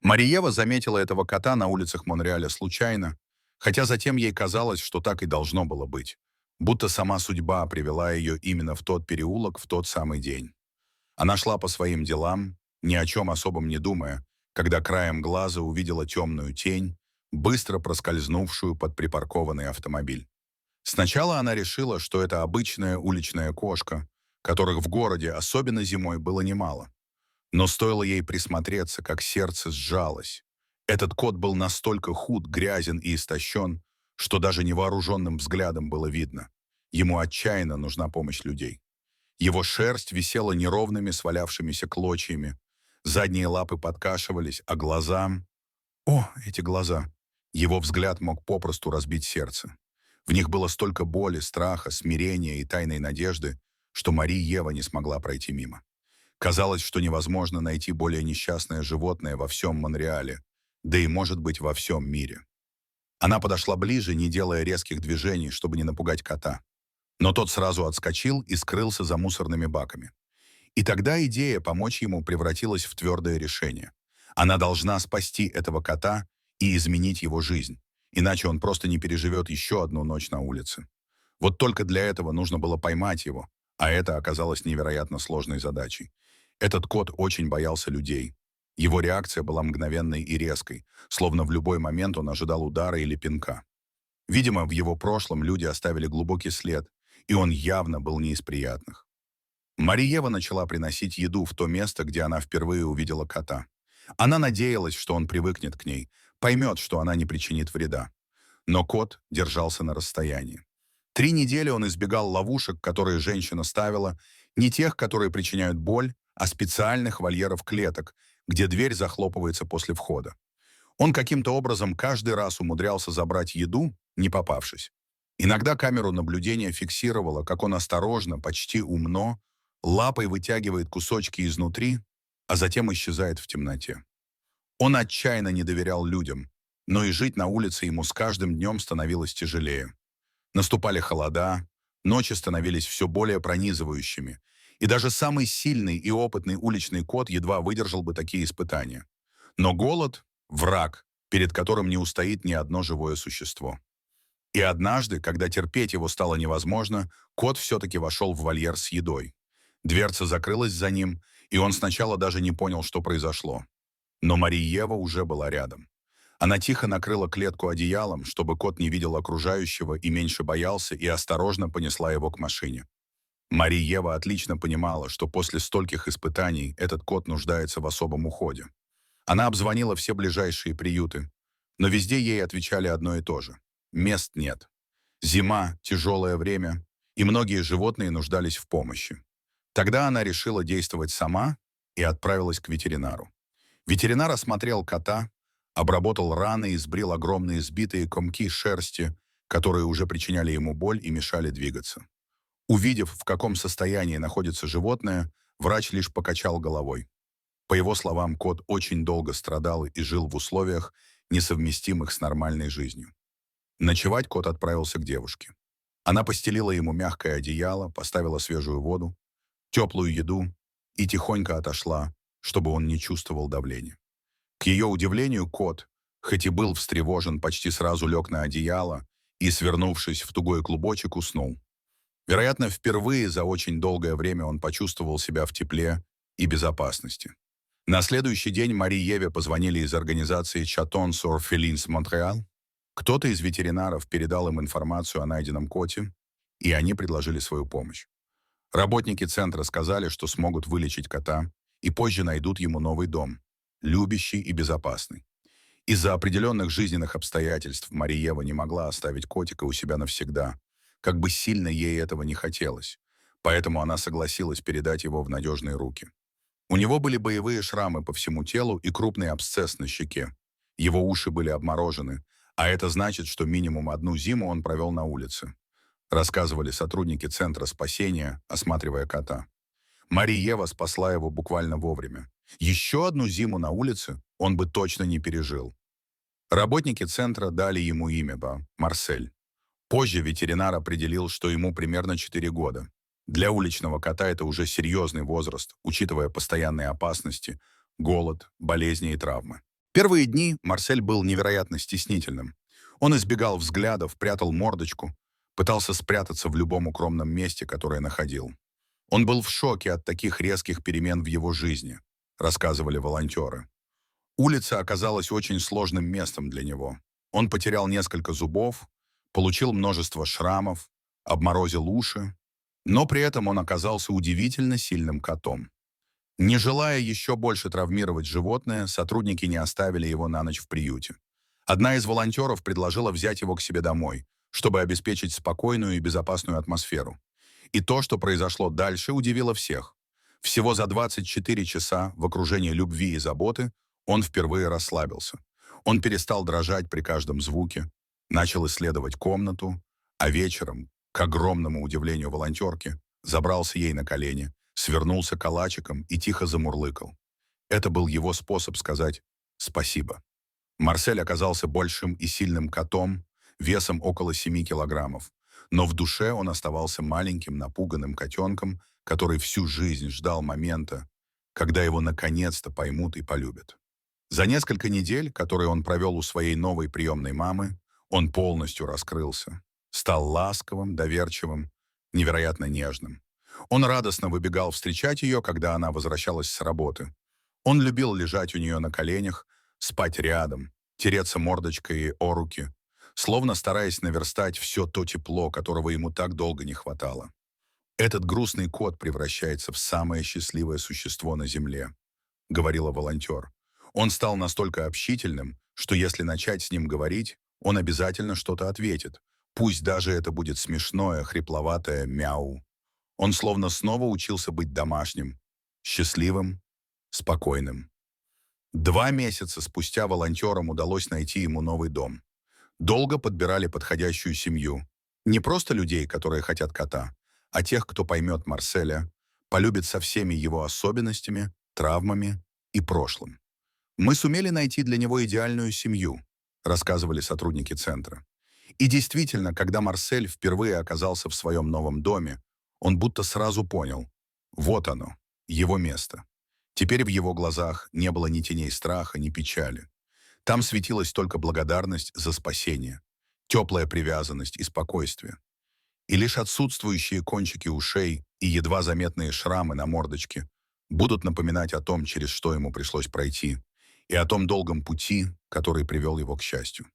Мариева заметила этого кота на улицах Монреаля случайно, хотя затем ей казалось, что так и должно было быть. Будто сама судьба привела ее именно в тот переулок в тот самый день. Она шла по своим делам, ни о чем особом не думая, когда краем глаза увидела темную тень, быстро проскользнувшую под припаркованный автомобиль. Сначала она решила, что это обычная уличная кошка, которых в городе, особенно зимой, было немало. Но стоило ей присмотреться, как сердце сжалось. Этот кот был настолько худ, грязен и истощен, что даже невооруженным взглядом было видно. Ему отчаянно нужна помощь людей. Его шерсть висела неровными свалявшимися клочьями, задние лапы подкашивались, а глаза... О, эти глаза! Его взгляд мог попросту разбить сердце. В них было столько боли, страха, смирения и тайной надежды, что Мария-Ева не смогла пройти мимо. Казалось, что невозможно найти более несчастное животное во всем Монреале, да и, может быть, во всем мире. Она подошла ближе, не делая резких движений, чтобы не напугать кота. Но тот сразу отскочил и скрылся за мусорными баками. И тогда идея помочь ему превратилась в твердое решение. Она должна спасти этого кота и изменить его жизнь, иначе он просто не переживет еще одну ночь на улице. Вот только для этого нужно было поймать его, а это оказалось невероятно сложной задачей. Этот кот очень боялся людей. Его реакция была мгновенной и резкой, словно в любой момент он ожидал удара или пинка. Видимо, в его прошлом люди оставили глубокий след, и он явно был не из приятных. Мариева начала приносить еду в то место, где она впервые увидела кота. Она надеялась, что он привыкнет к ней, поймет, что она не причинит вреда. Но кот держался на расстоянии. 3 недели он избегал ловушек, которые женщина ставила, не тех, которые причиняют боль, а специальных вольеров-клеток, где дверь захлопывается после входа. Он каким-то образом каждый раз умудрялся забрать еду, не попавшись. Иногда камеру наблюдения фиксировала, как он осторожно, почти умно, лапой вытягивает кусочки изнутри, а затем исчезает в темноте. Он отчаянно не доверял людям, но и жить на улице ему с каждым днем становилось тяжелее. Наступали холода, ночи становились все более пронизывающими, и даже самый сильный и опытный уличный кот едва выдержал бы такие испытания. Но голод — враг, перед которым не устоит ни одно живое существо. И однажды, когда терпеть его стало невозможно, кот все-таки вошел в вольер с едой. Дверца закрылась за ним, и он сначала даже не понял, что произошло. Но Мария-Ева уже была рядом. Она тихо накрыла клетку одеялом, чтобы кот не видел окружающего и меньше боялся, и осторожно понесла его к машине. Мария-Ева отлично понимала, что после стольких испытаний этот кот нуждается в особом уходе. Она обзвонила все ближайшие приюты, но везде ей отвечали одно и то же. Мест нет. Зима, тяжелое время, и многие животные нуждались в помощи. Тогда она решила действовать сама и отправилась к ветеринару. Ветеринар осмотрел кота, обработал раны и сбрил огромные сбитые комки шерсти, которые уже причиняли ему боль и мешали двигаться. Увидев, в каком состоянии находится животное, врач лишь покачал головой. По его словам, кот очень долго страдал и жил в условиях, несовместимых с нормальной жизнью. Ночевать кот отправился к девушке. Она постелила ему мягкое одеяло, поставила свежую воду, теплую еду и тихонько отошла, чтобы он не чувствовал давления. К ее удивлению, кот, хоть и был встревожен, почти сразу лег на одеяло и, свернувшись в тугой клубочек, уснул. Вероятно, впервые за очень долгое время он почувствовал себя в тепле и безопасности. На следующий день Марии-Еве позвонили из организации «Chatons Orphelins Montréal». Кто-то из ветеринаров передал им информацию о найденном коте, и они предложили свою помощь. Работники центра сказали, что смогут вылечить кота и позже найдут ему новый дом, любящий и безопасный. Из-за определенных жизненных обстоятельств Мария-Ева не могла оставить котика у себя навсегда, как бы сильно ей этого не хотелось, поэтому она согласилась передать его в надежные руки. У него были боевые шрамы по всему телу и крупный абсцесс на щеке. Его уши были обморожены, а это значит, что минимум 1 зиму он провел на улице, рассказывали сотрудники Центра спасения, осматривая кота. Мария-Ева спасла его буквально вовремя. Еще 1 зиму на улице он бы точно не пережил. Работники Центра дали ему имя Марсель. Позже ветеринар определил, что ему примерно 4 года. Для уличного кота это уже серьезный возраст, учитывая постоянные опасности, голод, болезни и травмы. Первые дни Марсель был невероятно стеснительным. Он избегал взглядов, прятал мордочку, пытался спрятаться в любом укромном месте, которое находил. Он был в шоке от таких резких перемен в его жизни, рассказывали волонтеры. Улица оказалась очень сложным местом для него. Он потерял несколько зубов, получил множество шрамов, обморозил уши, но при этом он оказался удивительно сильным котом. Не желая еще больше травмировать животное, сотрудники не оставили его на ночь в приюте. Одна из волонтеров предложила взять его к себе домой, чтобы обеспечить спокойную и безопасную атмосферу. И то, что произошло дальше, удивило всех. Всего за 24 часа в окружении любви и заботы он впервые расслабился. Он перестал дрожать при каждом звуке, начал исследовать комнату, а вечером, к огромному удивлению волонтерки, забрался ей на колени, свернулся калачиком и тихо замурлыкал. Это был его способ сказать «спасибо». Марсель оказался большим и сильным котом, весом около 7 килограммов. Но в душе он оставался маленьким, напуганным котенком, который всю жизнь ждал момента, когда его наконец-то поймут и полюбят. За несколько недель, которые он провел у своей новой приемной мамы, он полностью раскрылся. Стал ласковым, доверчивым, невероятно нежным. Он радостно выбегал встречать ее, когда она возвращалась с работы. Он любил лежать у нее на коленях, спать рядом, тереться мордочкой о руки, словно стараясь наверстать все то тепло, которого ему так долго не хватало. «Этот грустный кот превращается в самое счастливое существо на земле», — говорила волонтер. «Он стал настолько общительным, что если начать с ним говорить, он обязательно что-то ответит, пусть даже это будет смешное, хрипловатое мяу. Он словно снова учился быть домашним, счастливым, спокойным». 2 месяца спустя волонтерам удалось найти ему новый дом. Долго подбирали подходящую семью. Не просто людей, которые хотят кота, а тех, кто поймет Марселя, полюбит со всеми его особенностями, травмами и прошлым. «Мы сумели найти для него идеальную семью», рассказывали сотрудники центра. И действительно, когда Марсель впервые оказался в своем новом доме, он будто сразу понял, вот оно, его место. Теперь в его глазах не было ни теней страха, ни печали. Там светилась только благодарность за спасение, теплая привязанность и спокойствие. И лишь отсутствующие кончики ушей и едва заметные шрамы на мордочке будут напоминать о том, через что ему пришлось пройти, и о том долгом пути, который привел его к счастью.